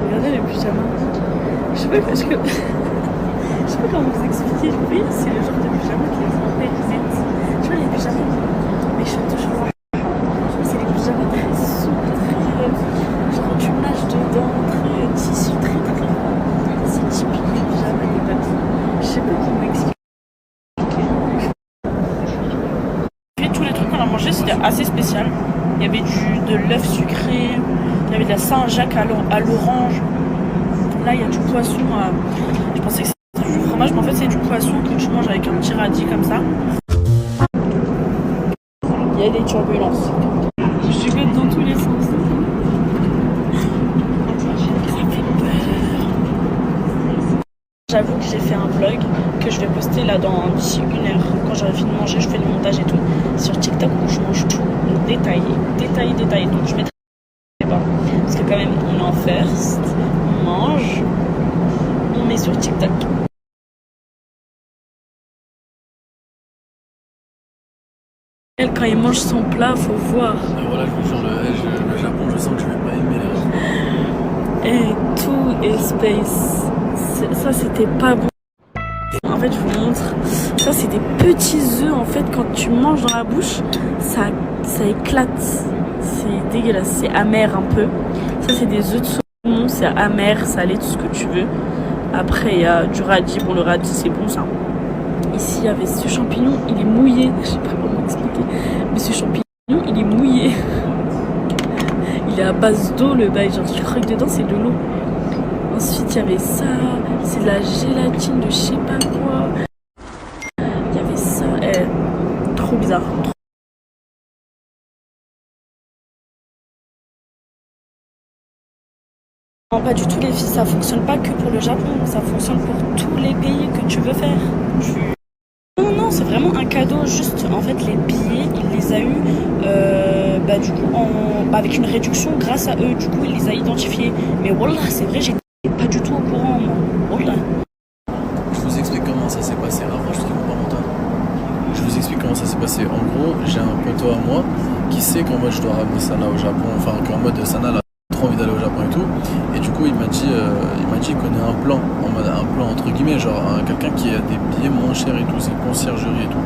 Regardez les pyjamas. Je sais pas parce que. Je sais pas comment vous expliquer. Oui, c'est le genre de pyjama qui les empêche. Tu vois les pyjamas. Mais je suis toujours là. C'est les pyjamas très souples, très. Genre tu nages dedans, très tissu, très. C'est typique les pyjamas des papilles. Je sais pas comment expliquer. Tous les trucs qu'on a mangé, c'était assez spécial. Il y avait de l'œuf sucré, il y avait de la Saint-Jacques à l'orange. Là, il y a du poisson. Je pensais que c'était du fromage, mais en fait, c'est du poisson que tu manges avec un petit radis comme ça. Il y a des turbulences. Je suis bête dans tous les sens. Ça fait peur. J'avoue que j'ai fait un vlog que je vais poster là d'ici 1 heure. Quand j'aurai fini de manger, je fais le montage et tout. Sur TikTok où je mange tout détaillé. Donc je mettrai pas. Parce que quand même, on est en first, on mange, on met sur TikTok. Elle, quand il mange son plat, faut voir. Voilà, je vous jure, le Japon, je sens que je vais pas aimer. Et tout est space. Ça, c'était pas bon. En fait, je vous montre. Ça, c'est des petits œufs. En fait, quand tu manges dans la bouche, ça éclate. C'est dégueulasse. C'est amer un peu. Ça, c'est des œufs de saumon. C'est amer, salé, tout ce que tu veux. Après, il y a du radis. Bon, le radis, c'est bon, ça. Ici, il y avait ce champignon. Il est mouillé. Je sais pas comment expliquer. Mais ce champignon, il est mouillé. Il est à base d'eau, le bail. Genre, tu croques dedans, c'est de l'eau. Ensuite, il y avait ça, c'est de la gélatine de je sais pas quoi. Il y avait ça, trop bizarre. Non, pas du tout les filles, ça fonctionne pas que pour le Japon, ça fonctionne pour tous les pays que tu veux faire. Non, c'est vraiment un cadeau, juste en fait les billets, il les a eu du coup avec une réduction grâce à eux, du coup il les a identifiés. Mais voilà, c'est vrai, j'étais pas du tout au courant, moi. Voilà. Je vous explique comment ça s'est passé. Après, je ne pas mon Je vous explique comment ça s'est passé. En gros, j'ai un poteau à moi qui sait qu'en mode je dois ramener Sana au Japon, enfin qu'en mode Sana a trop envie d'aller au Japon et tout. Et du coup, il m'a dit qu'il connaît un plan, en mode un plan entre guillemets, genre quelqu'un qui a des billets moins chers et tout, c'est une conciergerie et tout.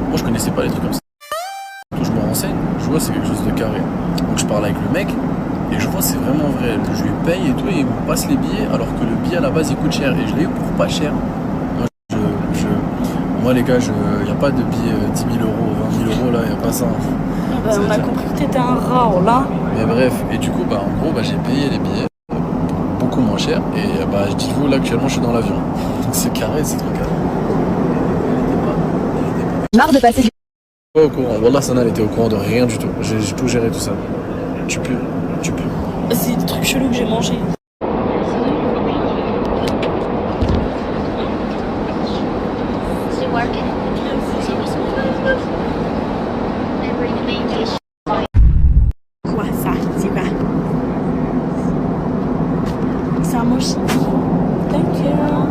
Moi, je connaissais pas les trucs comme ça. Donc, je me renseigne, je vois c'est quelque chose de carré. Donc, je parle avec le mec. Et je vois c'est vraiment vrai, je lui paye et tout et il me passe les billets alors que le billet à la base il coûte cher et je l'ai eu pour pas cher. Moi les gars, il n'y a pas de billet 10 000 euros, 20 000 euros là, il n'y a pas ça. On a compris que t'étais un rat là. Mais bref, et du coup en gros j'ai payé les billets beaucoup moins cher et dites-vous là actuellement je suis dans l'avion. Donc c'est carré, c'est trop carré. Marre de passer. Pas au courant, Wallah Sana elle était au courant de rien du tout, j'ai tout géré tout ça. Tu peux. C'est des trucs chelous que j'ai mangés. Quoi ça? C'est quoi? C'est un mochi. D'accord.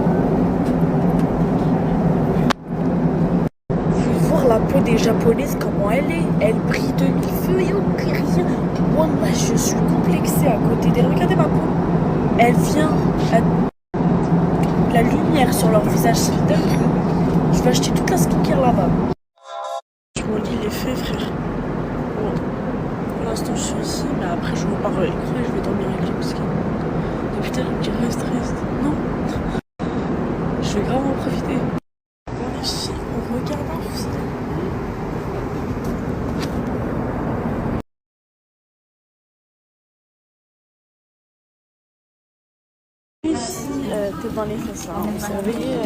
Faut voir la peau des japonaises, comment elle est. Elle brille de mille feux et aucun rien. Wallah, je suis complexée à côté d'elle. Regardez ma peau. Elle vient la lumière sur leur visage. C'est dingue. Je vais acheter toute la skincare là-bas. Je me lis les faits, frère. Bon. Pour l'instant, je suis ici, mais après, je repars à l'écran et je vais dormir avec les mosquées. Et putain, il me dit reste. Non. Je vais grave en profiter. Bon, les filles, on regarde un film. T'es dans les fesses là, on s'est réveillé.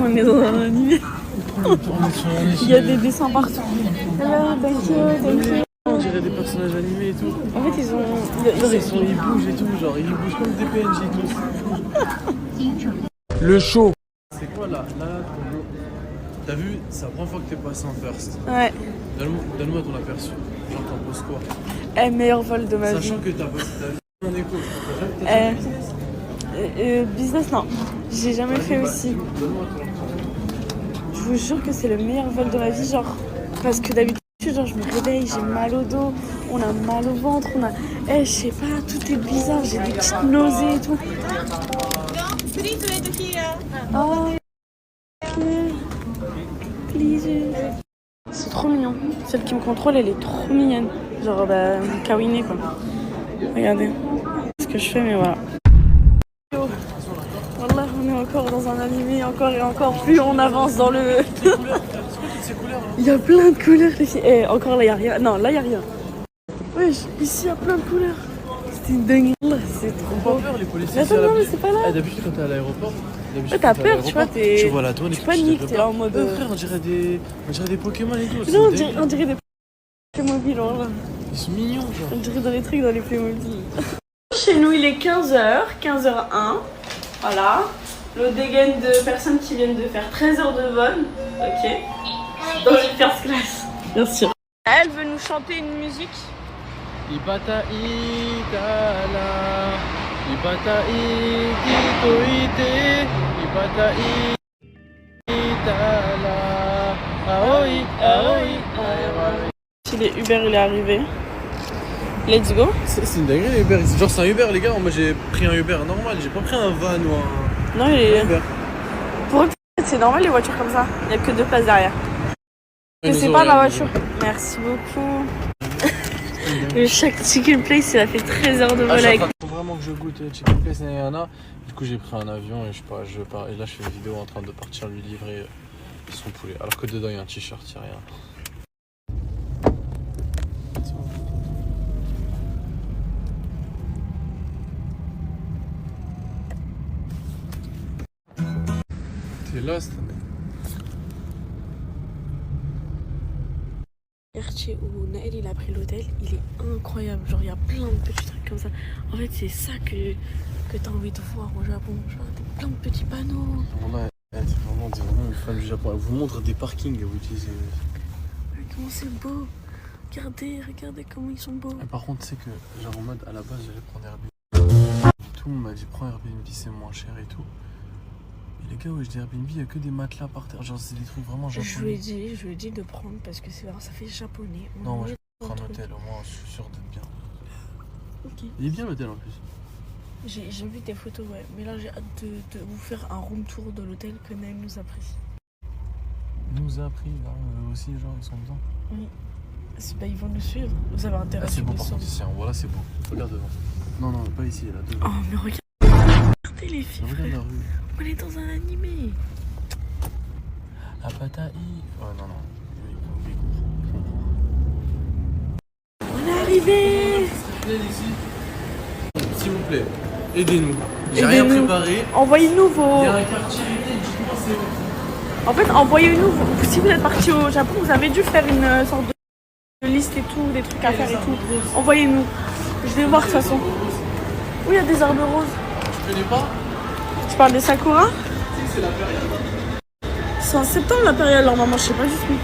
On est dans un animé. Il y a des dessins partout. Hello, thank you. On dirait des personnages animés et tout. En fait, ils bougent et tout, genre ils bougent comme des PNJ tous. Le show. C'est quoi là t'as vu, c'est la première fois que t'es passé en first. Ouais. Donne-moi ton aperçu. Genre t'en poses quoi? Meilleur vol de ma vie. Sachant que t'as vu en écho. Business, non. J'ai jamais fait aussi. Je vous jure que c'est le meilleur vol de ma vie, genre. Parce que d'habitude, Genre je me réveille, j'ai mal au dos, on a mal au ventre, on a... je sais pas, tout est bizarre, j'ai des petites nausées et tout. Oh, c'est trop mignon. Celle qui me contrôle, elle est trop mignonne. Genre, kawine quoi. Regardez ce que je fais, mais voilà. Wallah, on est encore dans un animé, encore et encore. Plus on avance dans le... Il y a plein de couleurs, les filles. Et encore là, il n'y a rien. Non, là, il n'y a rien. Wesh, ici, il y a plein de couleurs. C'est une dingue. C'est trop beau. Pas peur, les policiers. Mais attends, non, mais c'est pas là. D'habitude, quand t'es à l'aéroport, Ouais, t'as peur, tu vois, tu vois la douane. Tu paniques, t'es là en mode... frère, on dirait des Pokémon et tout. Non, on dirait des Playmobil, voilà. Ils sont mignons, genre. On dirait dans les trucs dans les Playmobil. Chez nous, il est 15h, 15h01. Voilà. Le dégaine de personnes qui viennent de faire 13 heures de vol. Ok. Dans une first class. Bien sûr. Elle veut nous chanter une musique. Ibata itala, ibata ititoite, ibata itala, aoi, aoi, aoi. Si les Uber il est arrivé. Let's go. C'est une dinguerie les Uber. Genre c'est un Uber les gars, moi j'ai pris un Uber normal, j'ai pas pris un van ou un... Non il est... Uber. Pour eux c'est normal les voitures comme ça. Il n'y a que 2 places derrière. Que c'est pas la voiture. Merci beaucoup. Chaque chicken place il a fait 13 heures de vol avec. Faut vraiment que je goûte chicken place Nayana. Du coup j'ai pris un avion et je pars. Et là je fais une vidéo en train de partir lui livrer son poulet. Alors que dedans il y a un t-shirt, il y a rien. T'es lost. Le quartier où Naël il a pris l'hôtel, il est incroyable. Genre il y a plein de petits trucs comme ça. En fait c'est ça que t'as envie de voir au Japon. Genre plein de petits panneaux. Voilà, on dit vraiment une femme du Japon. Elle vous montre des parkings et vous dites... Comment c'est beau. Regardez comment ils sont beaux. Et par contre, tu sais que, genre en mode, à la base, j'allais prendre Airbnb. Tout le monde m'a dit, prends Airbnb, c'est moins cher et tout. Et les gars, ouais, je dis Airbnb, il y a que des matelas par terre. Genre, c'est des trucs vraiment japonais. Je lui ai dit de prendre parce que c'est ça fait japonais. Non, moi, je prends un hôtel, au moins, je suis sûr d'être bien. Ok. Il est bien l'hôtel en plus. J'ai vu tes photos, ouais. Mais là, j'ai hâte de vous faire un room tour de l'hôtel que Naël nous a pris. Il nous a appris, là, aussi, genre, ils sont dedans. Oui. Ils vont nous suivre. Vous avez intérêt à c'est beau, nous par contre, ici, voilà, c'est beau. Regarde devant. Non, non, pas ici, là, devant. Oh, mais regardez les filles. Regarde la rue. On est dans un animé. Apataï. Oh, non, non. On est arrivé. S'il vous plaît, aidez-nous. J'ai rien préparé. Envoyez-nous vos... Il y a un quartier, dites-moi c'est où. En fait, envoyez-nous... Si vous êtes parti au Japon, vous avez dû faire une sorte de liste et tout, des trucs à faire et tout. Envoyez-nous. Je vais voir de toute façon. Où il y a des arbres roses. Tu connais pas? Tu parles des sakura? Si, c'est la période. C'est en septembre la période, alors maman, je sais pas du tout.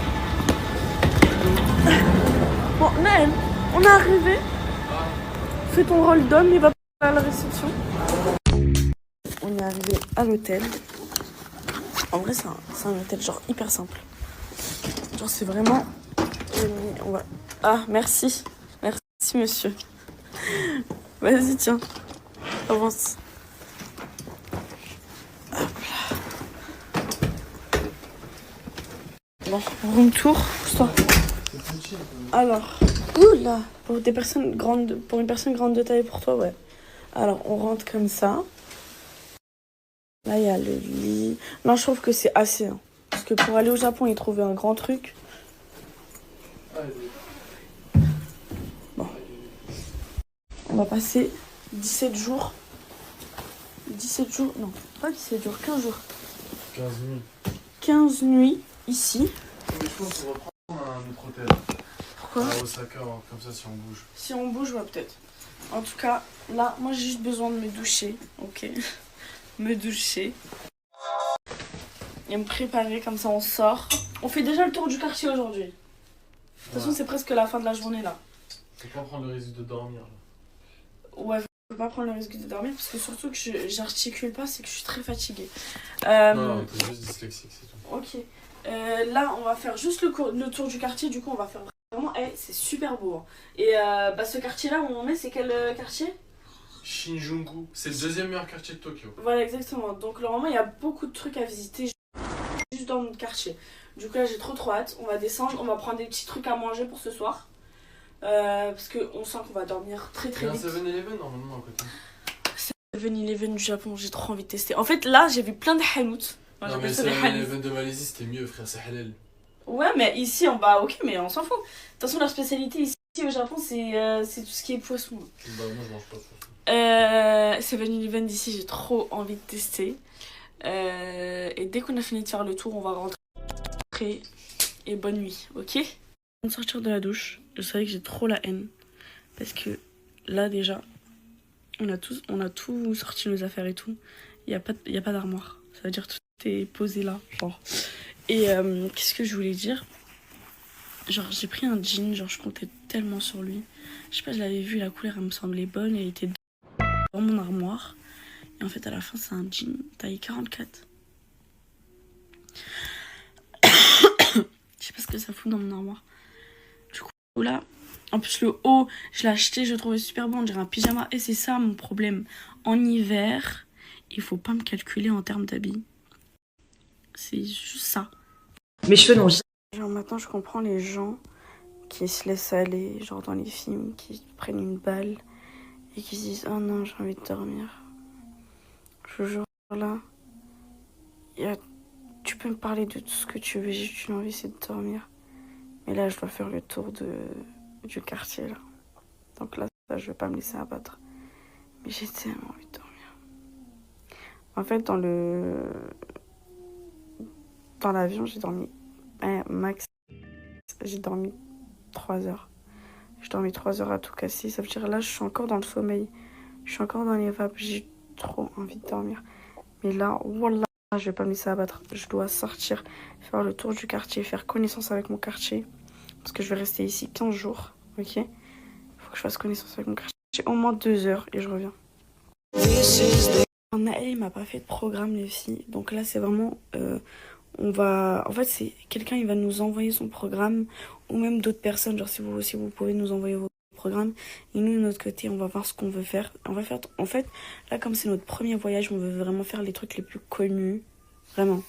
Bon, Naël, on est arrivé. Fais ton rôle d'homme, il va à la réception. On est arrivé à l'hôtel. En vrai, c'est un hôtel genre hyper simple. Genre, c'est vraiment... On va... Ah, merci. Merci, monsieur. Vas-y, tiens. Avance. Hop là. Bon, room tour. Pousse-toi. Alors, oula, pour une personne grande de taille pour toi, ouais. Alors, on rentre comme ça. Là, il y a le lit. Non, je trouve que c'est assez. Hein. Parce que pour aller au Japon et trouver un grand truc. Bon. On va passer 17 jours. 17 jours, non, pas 17 jours, 15 jours. 15 nuits. 15 nuits ici. Mais je pense qu'on va prendre un autre hôtel. Pourquoi? À Osaka, comme ça si on bouge. Si on bouge, ouais, peut-être. En tout cas, là, moi j'ai juste besoin de me doucher. Ok. Me doucher. Et me préparer, comme ça on sort. On fait déjà le tour du quartier aujourd'hui. De toute façon, c'est presque la fin de la journée là. Faut pas prendre le risque de dormir là. Ouais, je peux pas prendre le risque de dormir parce que surtout que j'articule pas, c'est que je suis très fatiguée. Non, t'es juste dyslexique, c'est tout. Ok. Là, on va faire juste le tour du quartier. Du coup, on va faire Vraiment, c'est super beau. Hein. Et ce quartier-là où on est, c'est quel quartier? Shinjuku, c'est le deuxième meilleur quartier de Tokyo. Voilà, exactement. Donc normalement, il y a beaucoup de trucs à visiter juste dans notre quartier. Du coup, là, j'ai trop hâte. On va descendre, on va prendre des petits trucs à manger pour ce soir. Parce qu'on sent qu'on va dormir très vite. Il y a un 7-Eleven normalement à côté. 7-Eleven du Japon, j'ai trop envie de tester. En fait, là, j'ai vu plein de hanout. Non, mais le 7-Eleven de Malaisie, c'était mieux, frère, c'est halal. Ouais, mais ici, ok, mais on s'en fout. De toute façon, leur spécialité ici au Japon, c'est tout ce qui est poisson. Bah, moi, je mange pas de poisson. 7-Eleven d'ici, j'ai trop envie de tester. Et dès qu'on a fini de faire le tour, on va rentrer. Et bonne nuit, ok? Avant de sortir de la douche, je savais que j'ai trop la haine. Parce que là, déjà, on a tout sorti, nos affaires et tout. Il n'y a pas d'armoire. Ça veut dire que tout est posé là, genre. Et qu'est-ce que je voulais dire? Genre, j'ai pris un jean, genre, je comptais tellement sur lui. Je sais pas, je l'avais vu, la couleur, elle me semblait bonne. Elle était dans mon armoire. Et en fait, à la fin, c'est un jean taille 44. Je sais pas ce que ça fout dans mon armoire. Du coup, là, en plus, le haut, je l'ai acheté, je le trouvais super bon. On dirait un pyjama. Et c'est ça mon problème. En hiver, il faut pas me calculer en termes d'habits. C'est juste ça. Mes cheveux n'ont... Genre maintenant je comprends les gens qui se laissent aller, genre dans les films, qui prennent une balle et qui se disent « Oh non, j'ai envie de dormir ». Je vous jure, là, tu peux me parler de tout ce que tu veux, j'ai juste une envie, c'est de dormir. Mais là, je dois faire le tour du quartier, là. Donc là, je vais pas me laisser abattre. Mais j'ai tellement envie de dormir. En fait, dans l'avion, j'ai dormi max, j'ai dormi 3 heures. J'ai dormi 3 heures à tout casser. Ça veut dire là, je suis encore dans le sommeil. Je suis encore dans les vapes. J'ai trop envie de dormir. Mais là, wallah, je vais pas me laisser abattre. Je dois sortir, faire le tour du quartier, faire connaissance avec mon quartier. Parce que je vais rester ici 15 jours. Ok? Il faut que je fasse connaissance avec mon quartier. J'ai au moins 2 heures et je reviens. Naël, il m'a pas fait de programme, les filles. Donc là, c'est vraiment... en fait, c'est quelqu'un, il va nous envoyer son programme, ou même d'autres personnes, genre si vous aussi vous pouvez nous envoyer vos programmes, et nous de notre côté on va voir ce qu'on veut faire. En fait, là comme c'est notre premier voyage, on veut vraiment faire les trucs les plus connus, vraiment.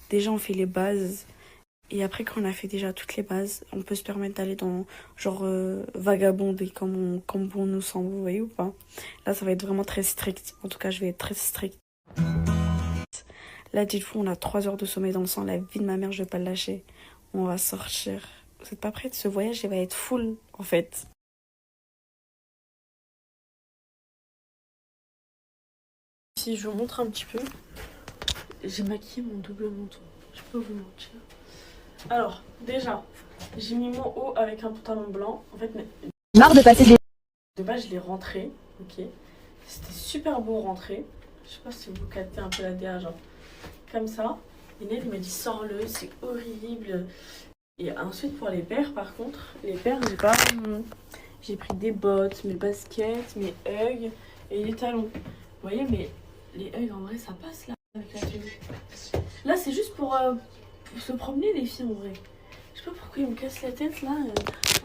Déjà on fait les bases, et après quand on a fait déjà toutes les bases, on peut se permettre d'aller dans genre vagabonder comme bon nous semble, vous voyez ou pas? Là ça va être vraiment très strict, en tout cas je vais être très strict. Là, dites-vous, on a 3 heures de sommeil dans le sang. La vie de ma mère, je vais pas le lâcher. On va sortir. Vous êtes pas prêts? Ce voyage, il va être full, en fait. Si je vous montre un petit peu, j'ai maquillé mon double menton. Je peux vous mentir. Alors, déjà, j'ai mis mon haut avec un pantalon blanc. En fait, mais... Marre de passer des... De base, je l'ai rentré, ok. C'était super beau rentré. Je sais pas si vous captez un peu la DA, genre... Comme ça, et Ned il m'a dit sors-le, c'est horrible. Et ensuite pour les paires, par contre, les paires j'ai pris des bottes, mes baskets, mes Uggs et les talons. Vous voyez, mais les Uggs en vrai ça passe là avec la tenue. Là c'est juste pour se promener les filles en vrai. Je sais pas pourquoi ils me cassent la tête là.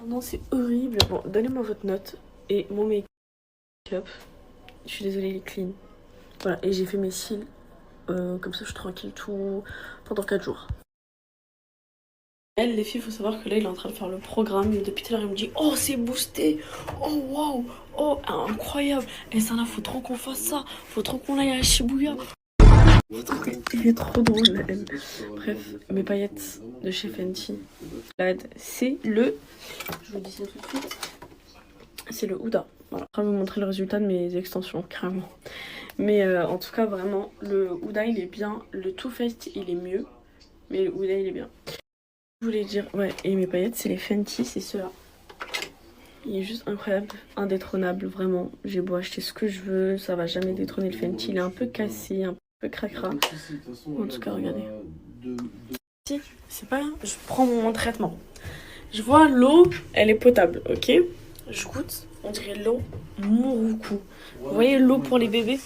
Oh non c'est horrible. Bon donnez-moi votre note et mon make-up. Je suis désolée il est clean. Voilà et j'ai fait mes cils. Comme ça je suis tranquille tout pendant 4 jours. Elle, les filles, il faut savoir que là il est en train de faire le programme et depuis tout à l'heure il me dit oh c'est boosté, oh waouh, oh incroyable, et ça là faut trop qu'on fasse ça, faut trop qu'on aille à Shibuya. Il est trop drôle elle. Bref, mes paillettes de chez Fenty, c'est le, je vous dis ça tout de suite, c'est le Huda. Voilà, je vais vous montrer le résultat de mes extensions carrément. Mais en tout cas vraiment le Huda il est bien, le Too Faced il est mieux, mais le Huda il est bien. Je voulais dire, ouais, et mes paillettes c'est les Fenty, c'est ceux-là. Il est juste incroyable, indétrônable, vraiment. J'ai beau acheter ce que je veux, ça va jamais détrôner le Fenty. Il est un peu cassé, un peu cracra. En tout cas, regardez. C'est pas, je prends mon traitement. Je vois l'eau, elle est potable, ok? Je goûte, on dirait l'eau Mouroukou. Vous voyez l'eau pour les bébés?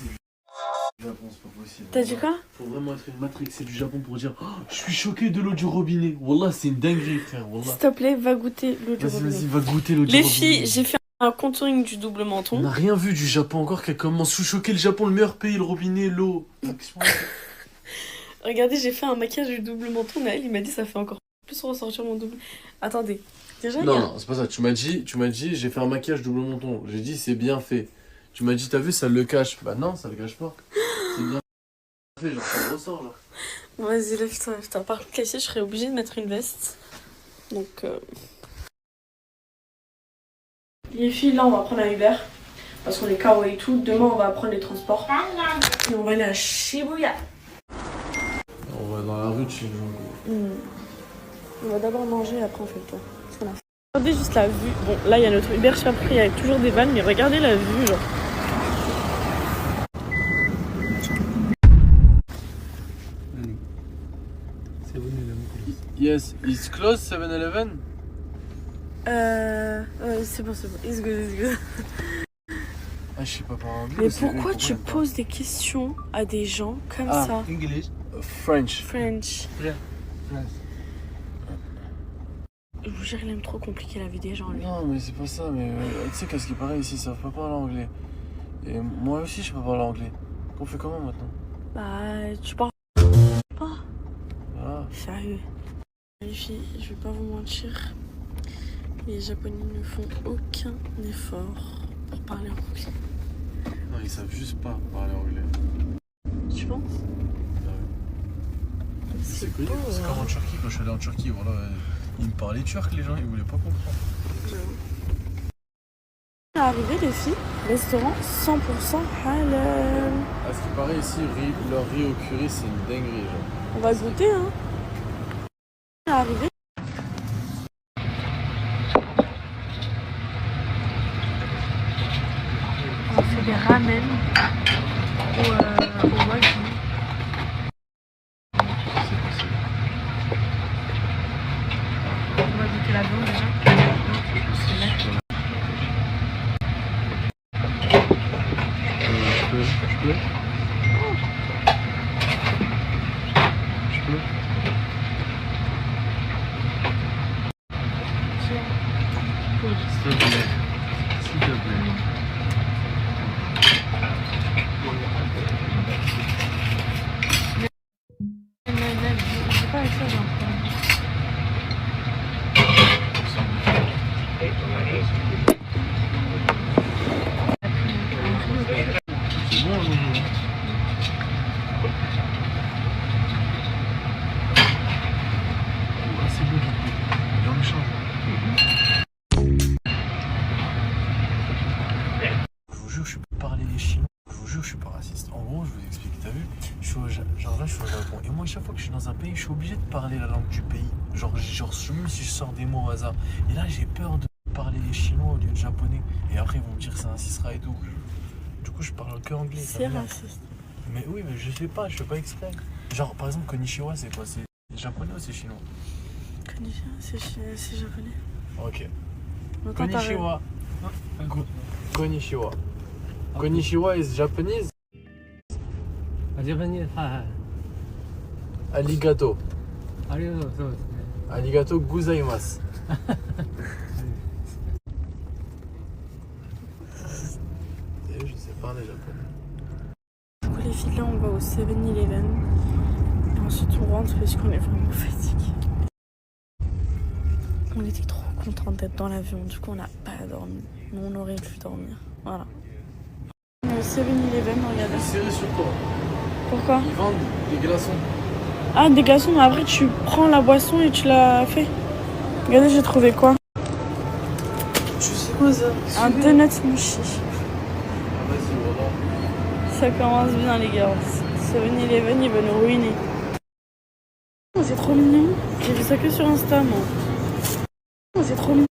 Japon, c'est pas possible. T'as dit quoi? Faut vraiment être une matrix, c'est du Japon pour dire oh, je suis choqué de l'eau du robinet. Wallah, c'est une dinguerie, frère. Wallah. S'il te plaît, va goûter l'eau du Vas-y, robinet. vas-y, va goûter l'eau du Les robinet. filles, j'ai fait un contouring du double On menton. n'a rien vu du Japon encore qui a commencé à choquer le Japon, le meilleur pays, le robinet, l'eau. Regardez, j'ai fait un maquillage du double menton. Naël, il m'a dit ça fait encore plus ressortir mon double. Attendez. Déjà, Non, non, c'est pas ça. Tu m'as dit, j'ai fait un maquillage double menton. J'ai dit, c'est bien fait. Tu m'as dit, t'as vu, ça le cache. Bah non, ça le cache pas. C'est bien fait, genre, ça ressort, genre. Vas-y, lève-toi, lève-toi. Par contre, ici, je serais obligée de mettre une veste. Donc, les filles, là, on va prendre un Uber. Parce qu'on est KO et tout. Demain, on va prendre les transports. Et on va aller à Shibuya. On va dans la rue de chez nous. On va d'abord manger et après on fait le tour. Qu'est-ce qu'on a fait? Regardez juste la vue. Bon, là il y a notre Uber, je sais après il y a toujours des vannes, mais regardez la vue, genre. Yes, it's close 7-Eleven. C'est bon, it's good, it's good. Ah, je sais pas parler anglais. Mais pourquoi tu poses des questions à des gens comme ça? English. French. French. Yeah. France. Je vous jure, il aime trop compliquer la vie des gens, lui. Non, mais c'est pas ça, mais tu sais qu'à ce qui paraît ici, ils savent pas parler anglais. Et moi aussi, je sais pas parler anglais. On fait comment maintenant? Bah, tu parles pas. Ah. Sérieux. Les filles, je vais pas vous mentir. Les Japonais ne font aucun effort pour parler anglais. Non, ils savent juste pas parler anglais. Tu penses? C'est connu. C'est comme en Turquie, quand je suis allé en Turquie, voilà, ils me parlaient turc, les gens, ils voulaient pas comprendre. Arrivé les filles, restaurant 100% halal. À ce qui paraît ici, leur riz au curry, c'est une dinguerie, genre. On va goûter, hein. Arrivé. On fait des ramen au wagyu. On va goûter la viande déjà. Je peux? S'il te plaît. S'il te plaît. J'ai pas avec ça, j'ai un problème. C'est bon, Jojo. Ah, c'est bon, Jojo. Viens, on change. Je vous jure, je suis pas parler les chinois. Je vous jure, je suis pas raciste. En gros, je vous explique, t'as vu? Je suis genre là, je suis au Japon. Et moi, chaque fois que je suis dans un pays, je suis obligé de parler la langue du pays. Genre même si je sors des mots au hasard. Et là, j'ai peur de parler les chinois au lieu de japonais. Et après, ils vont me dire que c'est un cisra et tout. Du coup, je parle que anglais. C'est raciste. Mais oui, mais je fais pas exprès. Genre, par exemple, konnichiwa, c'est quoi? C'est japonais ou c'est chinois? Konnichiwa, c'est japonais. Ok. Donc, Konnichiwa. Konnichiwa. Konnichiwa is Japanese. Japanese. Arigato. ありがとう、そうですね。 Arigato gozaimasu. Et je sais parler japonais. Du coup, les filles, là, on va au 7-Eleven. Et ensuite, on rentre parce qu'on est vraiment fatigués. On était trop contents d'être dans l'avion. Du coup, on n'a pas dormi. Mais on aurait dû dormir. Voilà. On est au 7-Eleven, regardez. Serré sur toi. Pourquoi? Ils vendent des glaçons. Ah, des glaçons, mais après, tu prends la boisson et tu l'as fait. Regardez, j'ai trouvé quoi? C'est quoi ça? Un donut mochi. Ah, vas-y, voilà. Ça commence bien, les gars. 7-Eleven, il va nous ruiner. Oh, c'est trop mignon. J'ai vu ça que sur Insta, moi. Oh, c'est trop mignon.